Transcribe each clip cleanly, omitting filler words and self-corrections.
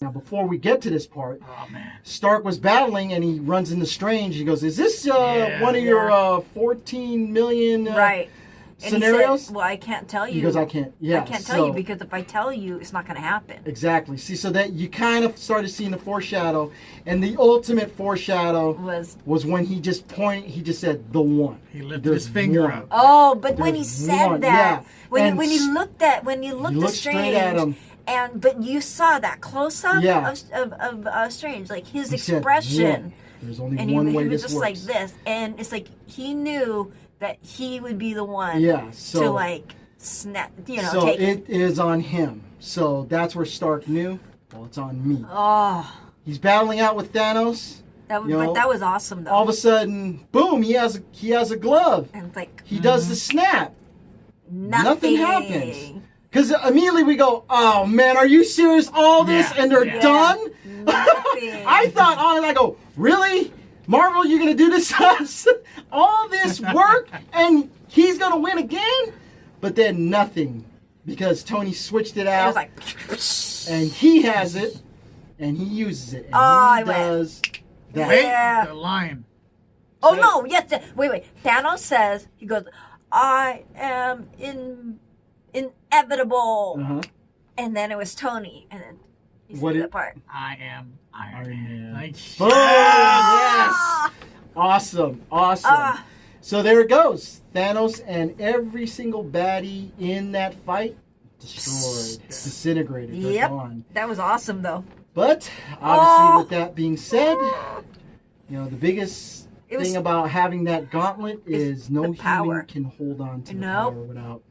Now, before we get to this part, Oh, man. Stark was battling and he runs into Strange. He goes, "Is this one of your 14 million right. And scenarios?" he said, well, I can't tell you. He goes, "I can't. Yeah, I can't tell you because if I tell you, it's not going to happen." Exactly. See, so that you kind of started seeing the foreshadow, and the ultimate foreshadow was when he just pointed. He just said, "The one." He lifted his finger up. Oh, but when he said that, yeah. when he looked at Strange, straight at him. But you saw that close up of Strange, like his expression. There's only and one way he was this just works. like this, and it's like he knew that he would be the one so, to like snap, so take it is on him. So that's where Stark knew. Well, it's on me. Oh, He's battling out with Thanos. but that was awesome though. All of a sudden, boom! He has a glove. And it's like he does the snap. Nothing happens. Because immediately we go, "Oh man, are you serious? All this and they're done?" Nothing. I thought on it. I go, "Really, Marvel? You're gonna do this to us? All this work and he's gonna win again?" But then nothing, because Tony switched it out. It was like, and he has it, and he uses it, and he does that. Yeah. The lion. Oh no! Yes. Wait. Thanos says, he goes, "I am inevitable," and then it was Tony, and then he said that part. I am Iron Man. Like, boom! Yes. Awesome. So there it goes. Thanos and every single baddie in that fight destroyed, disintegrated. They're gone. That was awesome though. But obviously, with that being said, the biggest thing about having that gauntlet is no human can hold on to the power without.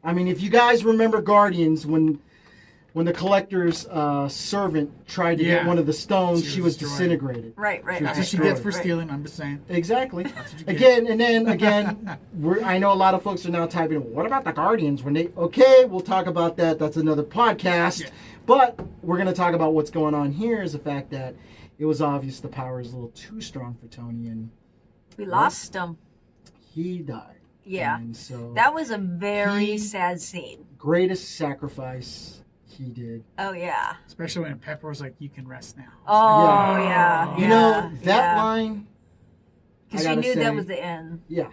I mean, if you guys remember Guardians, when the Collector's servant tried to get one of the stones, she was disintegrated. Right. That's what she gets for stealing, I'm just saying. Exactly. Again, I know a lot of folks are now typing, "What about the Guardians?" Okay, we'll talk about that. That's another podcast. Yeah. But we're going to talk about what's going on here is the fact that it was obvious the power is a little too strong for Tony, and we lost him. He died. Yeah. And so that was a very sad scene. Greatest sacrifice he did. Oh, yeah. Especially when Pepper was like, "You can rest now." Oh, yeah. You know, that line... Because she knew that was the end. Yeah.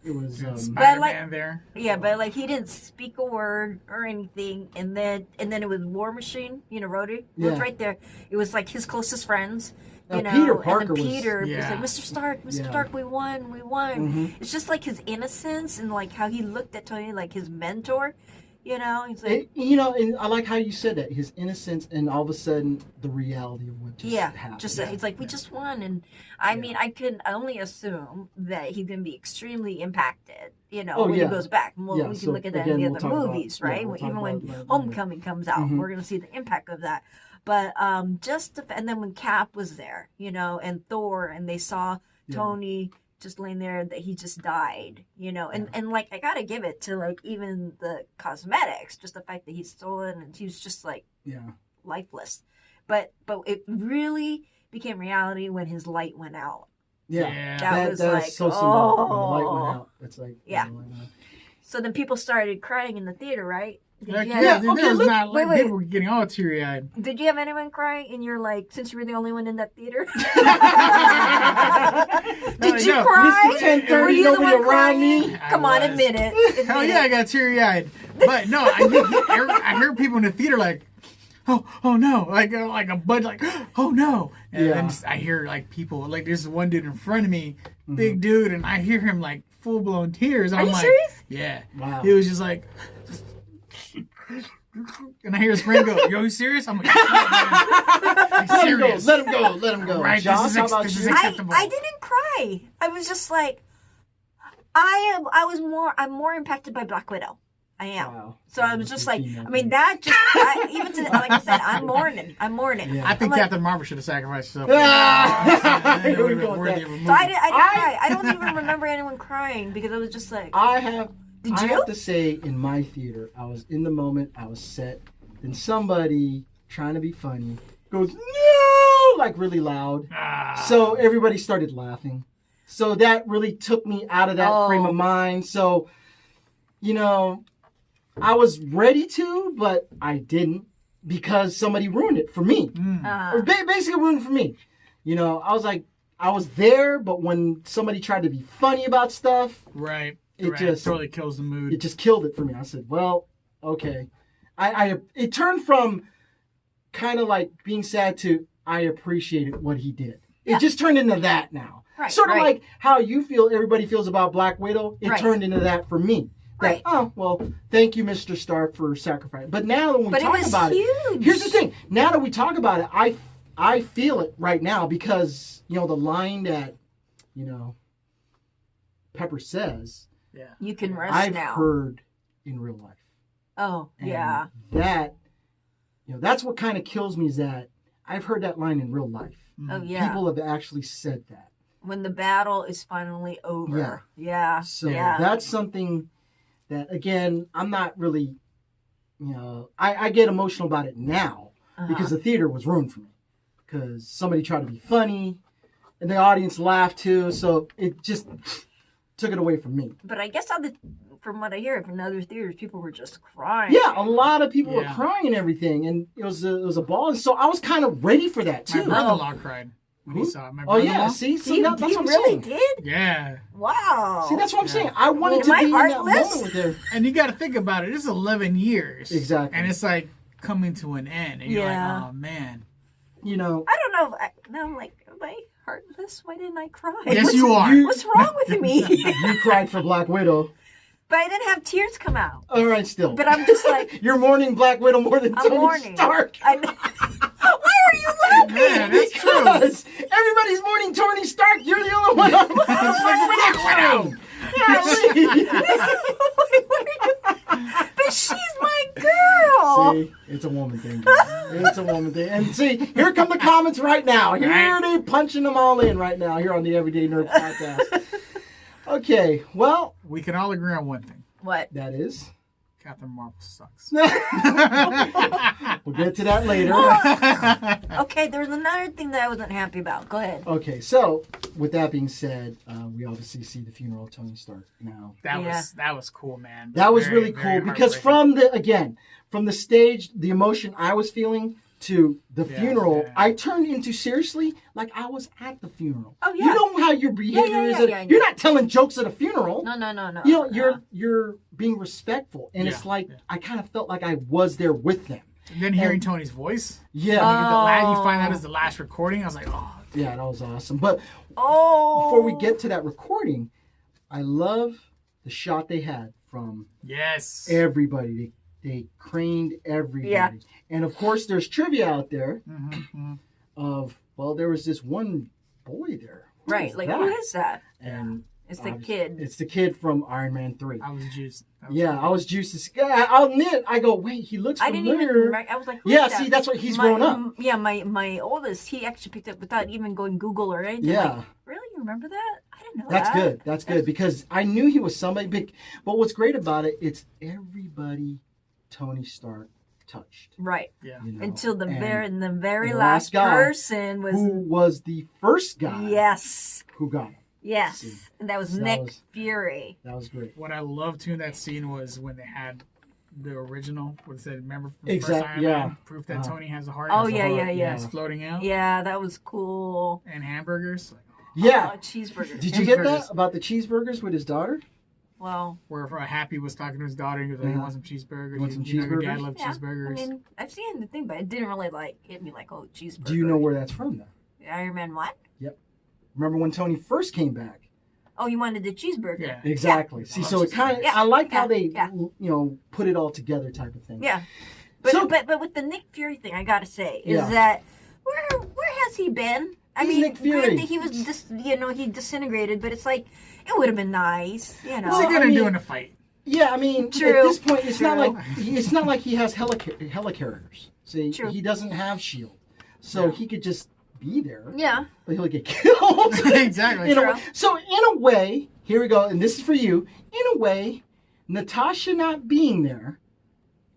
It was Spider-Man there. Yeah, but like he didn't speak a word or anything, and then it was War Machine, Rhodey was right there. It was like his closest friends, Peter Parker and then Peter was like, "Mr. Stark, we won." Mm-hmm. It's just like his innocence and like how he looked at Tony like his mentor. He's like, and I like how you said that, his innocence, and all of a sudden the reality of what just happened. It's like we just won, and I mean, I can only assume that he's gonna be extremely impacted, when he goes back. Well, we can look at that in the other movies, right? Even when Homecoming comes out, we're gonna see the impact of that. But and then when Cap was there, and Thor, and they saw Tony just laying there, that he just died, and like I gotta give it to like even the cosmetics, just the fact that he's stolen and he was just like lifeless, but it really became reality when his light went out. That was like so symbolic. When the light went out, it's like so then people started crying in the theater, right? People were getting all teary-eyed. Did you have anyone crying? And you're like, since you were the only one in that theater, did you cry? Mr. 1030, nobody around me. Come on, admit it. Hell yeah, I got teary-eyed. But no, I heard people in the theater like, oh no, like a bud, like, oh no, and then I hear like people, like there's one dude in front of me, big dude, and I hear him like full blown tears. Are you serious? Yeah. Wow. He was just like. And I hear his friend go, "Yo, you serious?" I'm like, serious. Let him go. Right, Josh, this is acceptable. I didn't cry. I was just like, I'm more impacted by Black Widow. I am. Wow. So I was just like, I mean, that just, even to, like I said, I'm mourning. Yeah. I think Captain Marvel should have sacrificed herself. So I didn't cry. I don't even remember anyone crying because I was just like, I have to say, in my theater, I was in the moment, I was set, then somebody trying to be funny goes, "No!" like really loud. So everybody started laughing. So that really took me out of that frame of mind. So, I was ready to, but I didn't. because somebody ruined it for me. Or basically ruined it for me. You know, I was like, I was there, but when somebody tried to be funny about stuff, right, it just totally kills the mood. It just killed it for me. I said, well, okay. It turned from kind of like being sad to I appreciated what he did. It just turned into that now. Right, sort of like how you feel, everybody feels about Black Widow. It turned into that for me. That, oh, well, thank you, Mr. Stark, for sacrificing. But now when we talk about it, here's the thing. Now that we talk about it, I feel it right now because, you know, the line that, you know, Pepper says, you can rest I've now. heard in real life. Oh, and yeah. That, you know, that's what kind of kills me is that I've heard that line in real life. Oh, yeah. People have actually said that. When the battle is finally over. Yeah. So that's something that, again, I'm not really, you know, I get emotional about it now because the theater was ruined for me. Because somebody tried to be funny and the audience laughed too. So it just took it away from me. But I guess from what I hear from other theaters, people were just crying. Yeah, a lot of people were crying and everything. And it was a ball. And so I was kind of ready for that too. My brother-in-law cried. When he saw it. My brother-in-law. See, he that's what I'm really saying. did? Yeah. Wow. See, that's what I'm saying. I wanted to be in that moment with her. And you got to think about it. This is 11 years. Exactly. And it's like coming to an end. And you're like, oh, man. You know. I don't know. Now I'm like, am I heartless? Why didn't I cry? Yes, you are. What's wrong with me? You cried for Black Widow. But I didn't have tears come out. All right, still. But I'm just like... You're mourning Black Widow more than Tony Stark. Why are you laughing? Yeah, that's true. Because everybody's mourning Tony Stark. You're the only one I'm Black Widow. But she's my girl. See, it's a woman thing. It's a woman thing. And see, here come the comments right now. Here they punching them all in right now here on the Everyday Nerd Podcast. Okay, well. We can all agree on one thing. What? That is? Captain Marvel sucks. We'll get to that later. Okay, there's another thing that I wasn't happy about. Go ahead. Okay, so with that being said, we obviously see the funeral of Tony Stark now. That was cool, man. That was really cool because from the stage, the emotion I was feeling to the funeral, I turned into seriously like I was at the funeral. Oh yeah. You know how your behavior is. You're not telling jokes at a funeral. No. You know, you're being respectful, and it's like I kind of felt like I was there with them. And then hearing Tony's voice. Yeah. You find out is the last recording. I was like, oh. Yeah, that was awesome. But before we get to that recording, I love the shot they had from everybody. They craned everybody. Yeah. And of course, there's trivia out there of, well, there was this one boy there. Who is that? And it's the kid. It's the kid from Iron Man 3. I was juiced. I was juiced. I'll admit, I go, wait, he looks familiar. I was like, who is that? See, that's what he's grown up. Yeah, my oldest, he actually picked up without even going Google or anything. Yeah. Like, really? You remember that? I didn't know that. Good. That's good because I knew he was somebody big. But what's great about it, it's everybody Tony Stark touched. Right. Yeah. You know? Until the very last person was who was the first guy. Yes. Who got it. Yes. See, and that was Nick Fury. That was great. What I loved too in that scene was when they had the original, what it said, remember from exactly. Iron Man, proof that Tony has a heart. Oh yeah. It's floating out. Yeah, that was cool. And hamburgers. Cheeseburgers. Did you get that about the cheeseburgers with his daughter? Well, where Happy was talking to his daughter and he was like, "You want some cheeseburgers? Want some cheeseburgers? Your dad loved cheeseburgers." I mean, I've seen the thing, but it didn't really hit me like, oh, cheeseburger. Do you know where that's from, though? Iron Man what? Yep. Remember when Tony first came back? Oh, you wanted the cheeseburger. Yeah. Exactly. See, so it kind of, I liked how they, put it all together type of thing. Yeah. But with the Nick Fury thing, I gotta say, is that where has he been? Nick Fury. He was just, he disintegrated, but it's like, it would have been nice, What's he gonna do in a fight? Yeah, I mean, at this point, it's not like he has helicarriers. See, he doesn't have shield, so he could just be there. Yeah, but he'll get killed. Exactly. So in a way, here we go, and this is for you. In a way, Natasha not being there,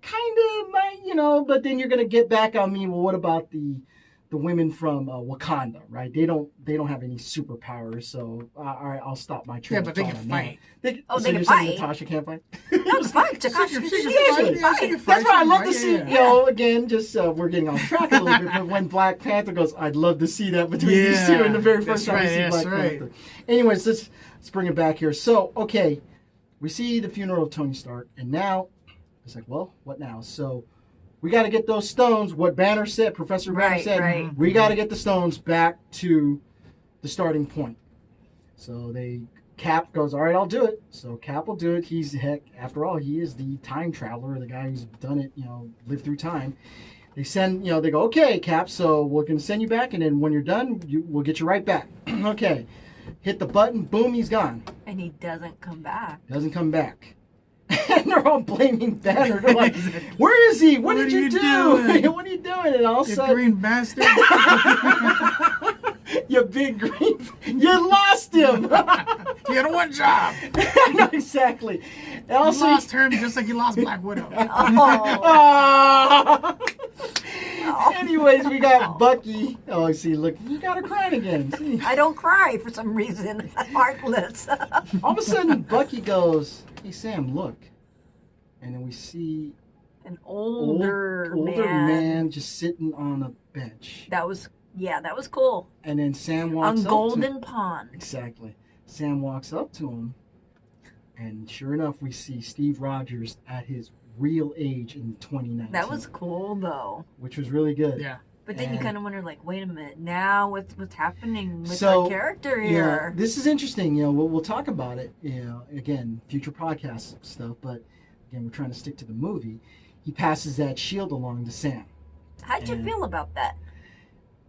kind of might, but then you're gonna get back on me. Well, what about the the women from Wakanda, right? They don't have any superpowers, so all right, I'll stop my train. Yeah, but they can fight. They so can you're fight. saying Natasha can't fight? No, fight. Takashi can fight. That's why I love to see. You know, again, just we're getting off track a little bit, but when Black Panther goes, I'd love to see that between these two in the very first time we see Black Panther. Anyways, let's bring it back here. So, okay, we see the funeral of Tony Stark, and now it's like, well, what now? So we got to get those stones. What Banner said, Professor Banner said, we got to get the stones back to the starting point. So Cap goes, all right, I'll do it. So Cap will do it. After all, he is the time traveler, the guy who's done it, lived through time. They send, they go, okay, Cap, so we're going to send you back, and then when you're done, we'll get you right back. Okay. Hit the button, boom, he's gone. And he doesn't come back. Doesn't come back. And they're all blaming Banner. They're like, where is he? What did you do? What are you doing? And all of a sudden, green bastard. You big green. You lost him. He had one job. No, exactly. And also, he lost her just like he lost Black Widow. Anyways, we got Bucky. Oh, see, look, you got her crying again. See? I don't cry for some reason. I'm heartless. All of a sudden, Bucky goes, hey, Sam, look. And then we see an older man just sitting on a bench. That was cool. And then Sam walks on up Golden Pond. Exactly. Sam walks up to him, and sure enough, we see Steve Rogers at his real age in 2019. That was cool, though. Which was really good. Yeah. But then you kind of wonder, like, wait a minute, now what's happening with our character here? Yeah, this is interesting. We'll talk about it. Again, future podcast stuff. But again, we're trying to stick to the movie. He passes that shield along to Sam. How'd you feel about that?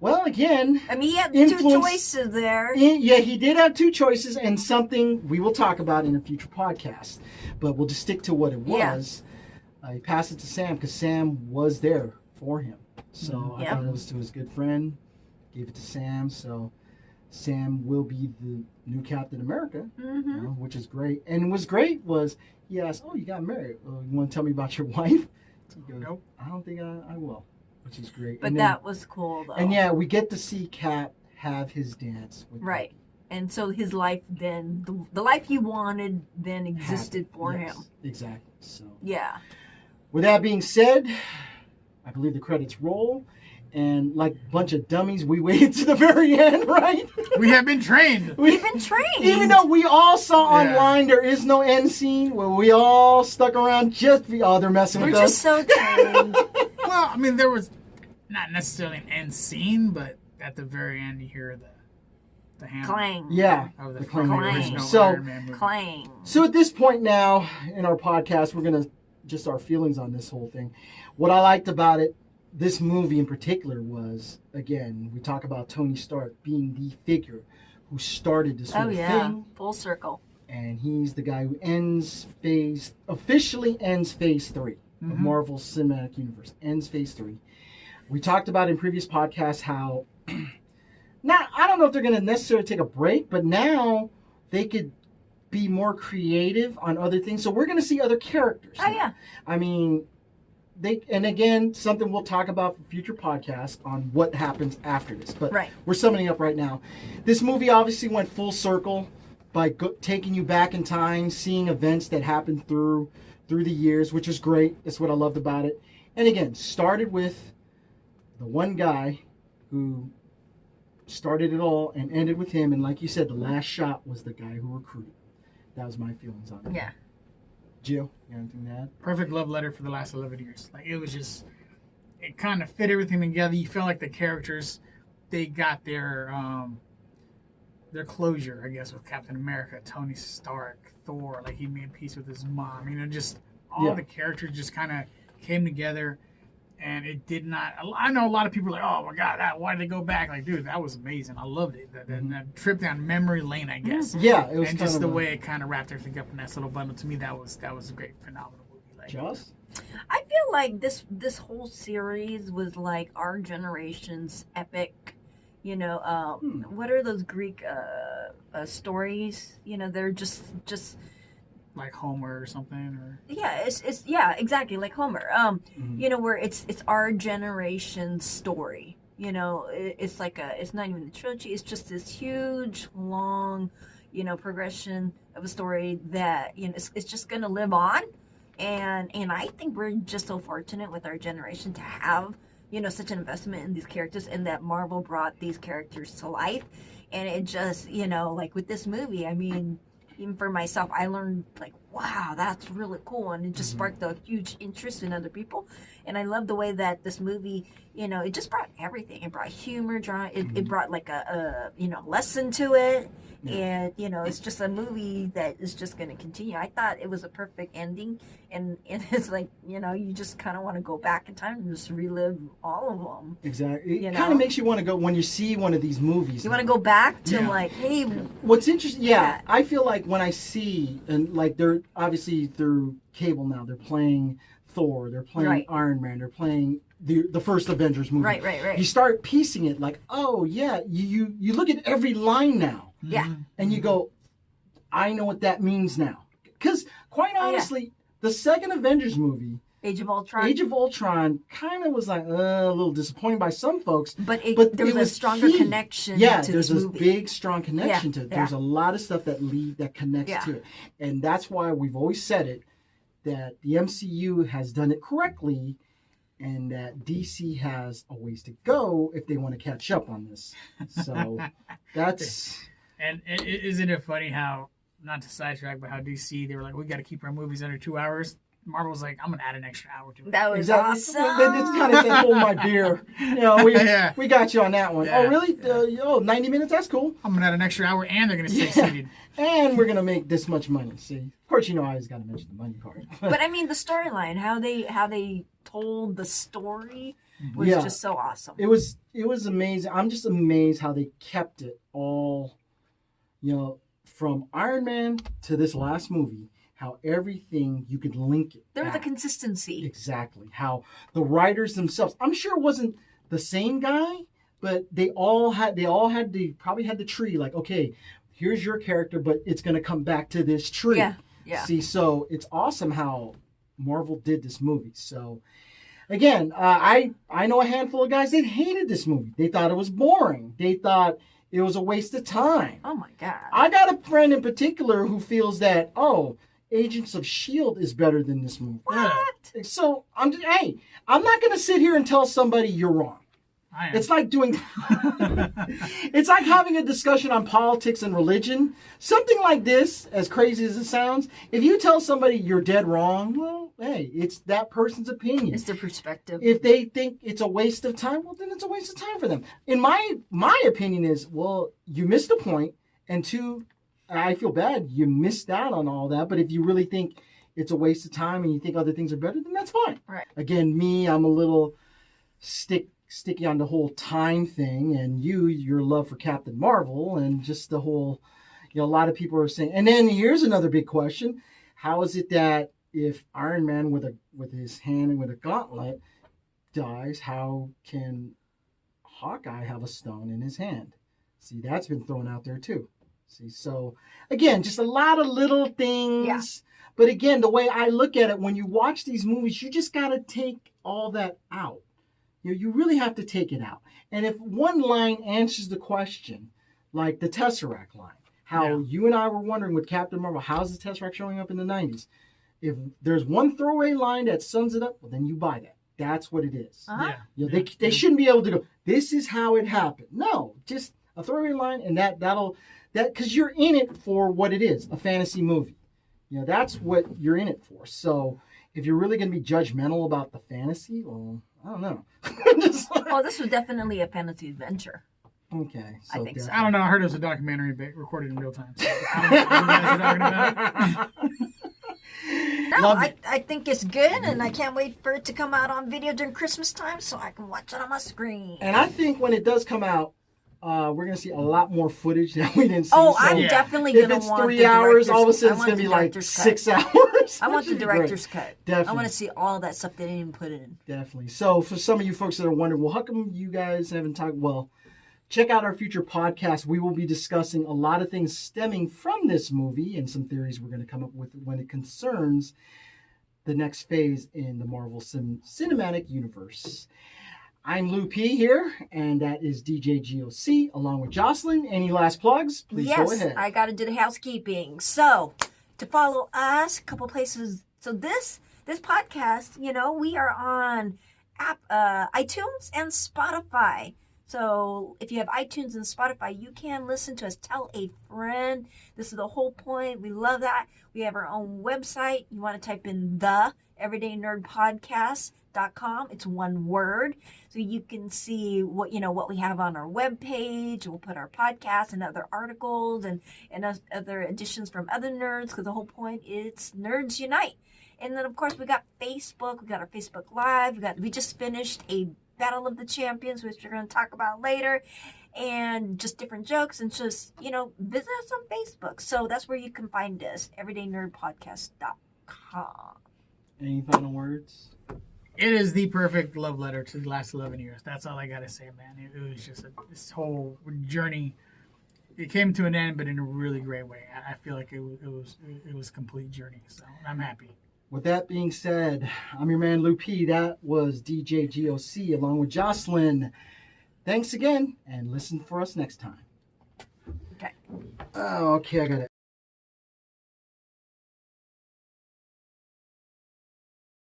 Well, again, I mean, he had two choices there. Yeah, he did have two choices, and something we will talk about in a future podcast. But we'll just stick to what it was. He passed it to Sam because Sam was there for him. So I thought it was to his good friend. Gave it to Sam. So Sam will be the new Captain America, which is great. And what's great was he asked, "Oh, you got married? You want to tell me about your wife?" He goes, "Nope, I don't think I will." Which is great. But that was cool, though. And we get to see Cap have his dance with Bucky. And so his life then, the life he wanted then existed for him. Exactly. So with that being said, I believe the credits roll. And like a bunch of dummies, we waited to the very end, right? We have been trained. We've been trained. Even though we all saw online there is no end scene, where we all stuck around just they're messing with us. We're just so trained. Well, I mean, there was not necessarily an end scene, but at the very end you hear the hammer. Clang. Yeah. Of the clang. Clang. So at this point now in our podcast, we're going to just our feelings on this whole thing. What I liked about it, this movie in particular, was, again, we talk about Tony Stark being the figure who started this whole thing. Full circle. And he's the guy who officially ends phase 3 of Marvel Cinematic Universe. Ends phase 3. We talked about in previous podcasts how, now, I don't know if they're going to necessarily take a break, but now they could be more creative on other things. So we're going to see other characters. Oh, yeah. I mean, and again, something we'll talk about for future podcasts on what happens after this. But we're summing up right now. This movie obviously went full circle by taking you back in time, seeing events that happened through the years, which is great. That's what I loved about it. And again, started with the one guy who started it all and ended with him. And like you said, the last shot was the guy who recruited. That was my feelings on it. Yeah. Jill, you got anything to add? Perfect love letter for the last 11 years. Like, it was just, it kind of fit everything together. You felt like the characters, they got their closure, I guess, with Captain America, Tony Stark, Thor. Like, he made peace with his mom. Just all the characters just kind of came together. And it did not. I know a lot of people are like, oh my God, why did they go back? Like, dude, that was amazing. I loved it. That trip down memory lane, I guess. Yeah, it was. And just the way it kind of wrapped everything up in that little bundle. To me, that was a great, phenomenal movie. Like, Just? I feel like this whole series was like our generation's epic. What are those Greek stories? They're just. Like Homer or something, or it's exactly like Homer. Where it's our generation's story. it's it's not even a trilogy. It's just this huge, long, progression of a story that it's just gonna live on, and I think we're just so fortunate with our generation to have such an investment in these characters, and that Marvel brought these characters to life, and it just like with this movie, I mean, even for myself, I learned like, wow, that's really cool, and it just sparked a huge interest in other people. And I love the way that this movie, it just brought everything. It brought humor, drama. It brought like a lesson to it. Yeah. And it's just a movie that is just going to continue. I thought it was a perfect ending, and it's like you just kind of want to go back in time and just relive all of them. Exactly. It kind of makes you want to go when you see one of these movies. You want to go back to like, hey. What's interesting? Yeah, I feel like when I see, and like they're obviously through cable now, they're playing Thor, they're playing Iron Man, they're playing the first Avengers movie. Right. You start piecing it like, oh yeah, you look at every line now. Yeah. And you go, I know what that means now. Because quite honestly, the second Avengers movie, Age of Ultron kind of was like a little disappointing by some folks. But there was a stronger connection to there's this this movie. Big, strong connection to it. There's a lot of stuff that connects to it. And that's why we've always said it, that the MCU has done it correctly, and that DC has a ways to go if they want to catch up on this. So that's... And isn't it funny how, not to sidetrack, but how DC, they were like, we got to keep our movies under 2 hours. Marvel's like, I'm going to add an extra hour to it. That was awesome. They just kind of said, hold my beer. We got you on that one. Yeah. Oh, really? 90 minutes? That's cool. I'm going to add an extra hour, and they're going to stay seated. And we're going to make this much money. See, of course, I always got to mention the money part. But I mean, the storyline, how they told the story was just so awesome. It was amazing. I'm just amazed how they kept it all, from Iron Man to this last movie, how everything you could link it. There was a consistency. Exactly. How the writers themselves, I'm sure it wasn't the same guy, but they probably had the tree like, okay, here's your character, but it's going to come back to this tree. Yeah. See, so it's awesome how Marvel did this movie. So again, I know a handful of guys that hated this movie. They thought it was boring. They thought it was a waste of time. Oh my God. I got a friend in particular who feels that, Agents of S.H.I.E.L.D. is better than this movie. What? So, I'm not going to sit here and tell somebody you're wrong. It's like it's like having a discussion on politics and religion. Something like this, as crazy as it sounds, if you tell somebody you're dead wrong, well, hey, it's that person's opinion. It's their perspective. If they think it's a waste of time, well, then it's a waste of time for them. In my opinion is, well, you missed a point, and two, I feel bad you missed out on all that. But if you really think it's a waste of time and you think other things are better, then that's fine. Right. Again, I'm a little sticky on the whole time thing, and your love for Captain Marvel, and just the whole, a lot of people are saying. And then here's another big question: how is it that if Iron Man with his hand and with a gauntlet dies, how can Hawkeye have a stone in his hand? See, that's been thrown out there too. See, so again, just a lot of little things. Yeah. But again, the way I look at it, when you watch these movies, you just got to take all that out. You really have to take it out. And if one line answers the question, like the Tesseract line, how you and I were wondering with Captain Marvel, how's the Tesseract showing up in the 90s? If there's one throwaway line that sums it up, well, then you buy that. That's what it is. Uh-huh. They shouldn't be able to go, this is how it happened. No, just a throwaway line, and that'll because you're in it for what it is, a fantasy movie. That's what you're in it for. So if you're really going to be judgmental about the fantasy, well, I don't know. Well, this was definitely a fantasy adventure. Okay. I think so. I don't know. I heard it was a documentary recorded in real time. So I don't know what you guys are talking about. No, I think it's good, and I can't wait for it to come out on video during Christmas time so I can watch it on my screen. And I think when it does come out, we're going to see a lot more footage that we didn't see. Oh, I'm definitely going to want the 3 hours, all of a sudden it's going to be like 6 hours. I want the director's cut. Definitely. I want to see all that stuff they didn't even put in. Definitely. So for some of you folks that are wondering, well, how come you guys haven't talked? Well, check out our future podcast. We will be discussing a lot of things stemming from this movie and some theories we're going to come up with when it concerns the next phase in the Marvel Cinematic Universe. I'm Lou P here, and that is DJ Geo C along with Jocelyn. Any last plugs? Please go ahead. Yes, I got to do the housekeeping. So, to follow us, a couple places. So this podcast, we are on iTunes and Spotify. So if you have iTunes and Spotify, you can listen to us. Tell a friend. This is the whole point. We love that. We have our own website. You want to type in the Everydaynerdpodcast.com. It's one word. So you can see what we have on our webpage. We'll put our podcasts and other articles and other editions from other nerds, because the whole point is nerds unite. And then, of course, we got Facebook. We got our Facebook Live. We just finished a Battle of the Champions, which we're going to talk about later, and just different jokes, and just, visit us on Facebook. So that's where you can find us, everydaynerdpodcast.com. Any final words? It is the perfect love letter to the last 11 years. That's all I got to say, man. It was just this whole journey. It came to an end, but in a really great way. I feel like it was a complete journey, so I'm happy. With that being said, I'm your man Lou P. That was DJ Geo C along with Jocelyn. Thanks again, and listen for us next time. Okay. Oh, okay, I got it.